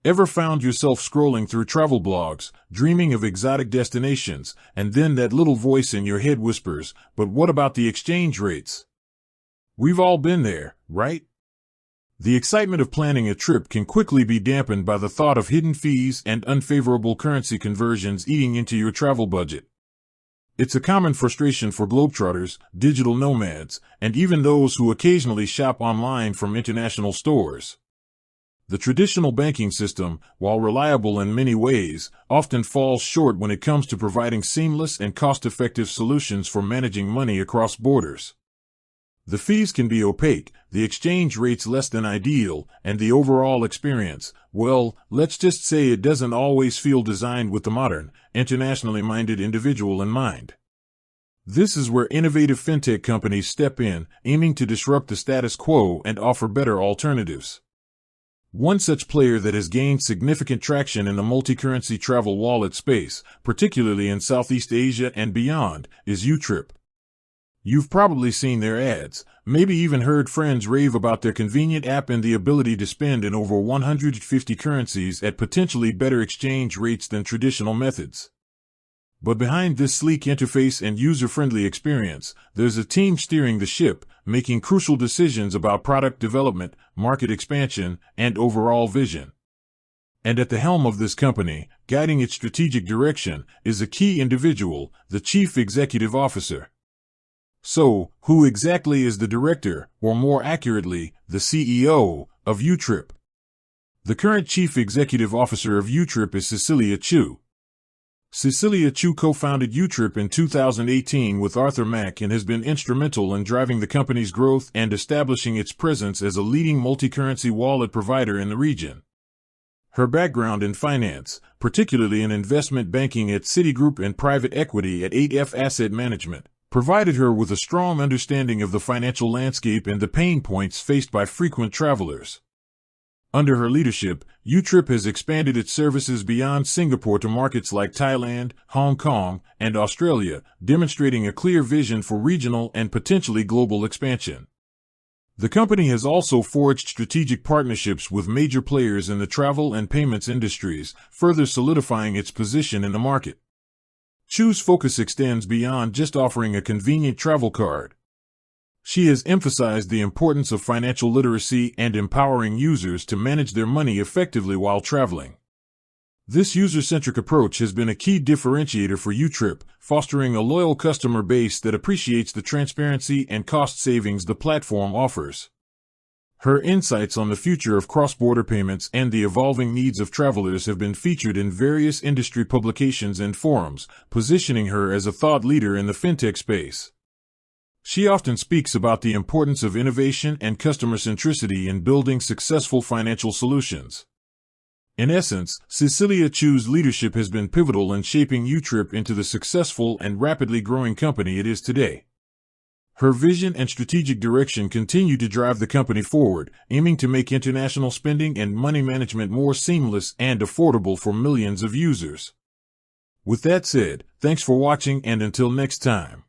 Ever found yourself scrolling through travel blogs, dreaming of exotic destinations, and then that little voice in your head whispers, "But what about the exchange rates?" We've all been there, right? The excitement of planning a trip can quickly be dampened by the thought of hidden fees and unfavorable currency conversions eating into your travel budget. It's a common frustration for globetrotters, digital nomads, and even those who occasionally shop online from international stores. The traditional banking system, while reliable in many ways, often falls short when it comes to providing seamless and cost-effective solutions for managing money across borders. The fees can be opaque, the exchange rates less than ideal, and the overall experience, well, let's just say it doesn't always feel designed with the modern, internationally minded individual in mind. This is where innovative fintech companies step in, aiming to disrupt the status quo and offer better alternatives. One such player that has gained significant traction in the multi-currency travel wallet space, particularly in Southeast Asia and beyond, is YouTrip. You've probably seen their ads, maybe even heard friends rave about their convenient app and the ability to spend in over 150 currencies at potentially better exchange rates than traditional methods. But behind this sleek interface and user-friendly experience, there's a team steering the ship, making crucial decisions about product development, market expansion, and overall vision. And at the helm of this company, guiding its strategic direction, is a key individual, the Chief Executive Officer. So, who exactly is the director, or more accurately, the CEO, of YouTrip? The current Chief Executive Officer of YouTrip is Cecilia Chu. Cecilia Chu co-founded YouTrip in 2018 with Arthur Mack and has been instrumental in driving the company's growth and establishing its presence as a leading multi-currency wallet provider in the region. Her background in finance, particularly in investment banking at Citigroup and private equity at 8F Asset Management, provided her with a strong understanding of the financial landscape and the pain points faced by frequent travelers. Under her leadership, YouTrip has expanded its services beyond Singapore to markets like Thailand, Hong Kong, and Australia, demonstrating a clear vision for regional and potentially global expansion. The company has also forged strategic partnerships with major players in the travel and payments industries, further solidifying its position in the market. Chu's focus extends beyond just offering a convenient travel card. She has emphasized the importance of financial literacy and empowering users to manage their money effectively while traveling. This user-centric approach has been a key differentiator for YouTrip, fostering a loyal customer base that appreciates the transparency and cost savings the platform offers. Her insights on the future of cross-border payments and the evolving needs of travelers have been featured in various industry publications and forums, positioning her as a thought leader in the fintech space. She often speaks about the importance of innovation and customer centricity in building successful financial solutions. In essence, Cecilia Chu's leadership has been pivotal in shaping YouTrip into the successful and rapidly growing company it is today. Her vision and strategic direction continue to drive the company forward, aiming to make international spending and money management more seamless and affordable for millions of users. With that said, thanks for watching and until next time.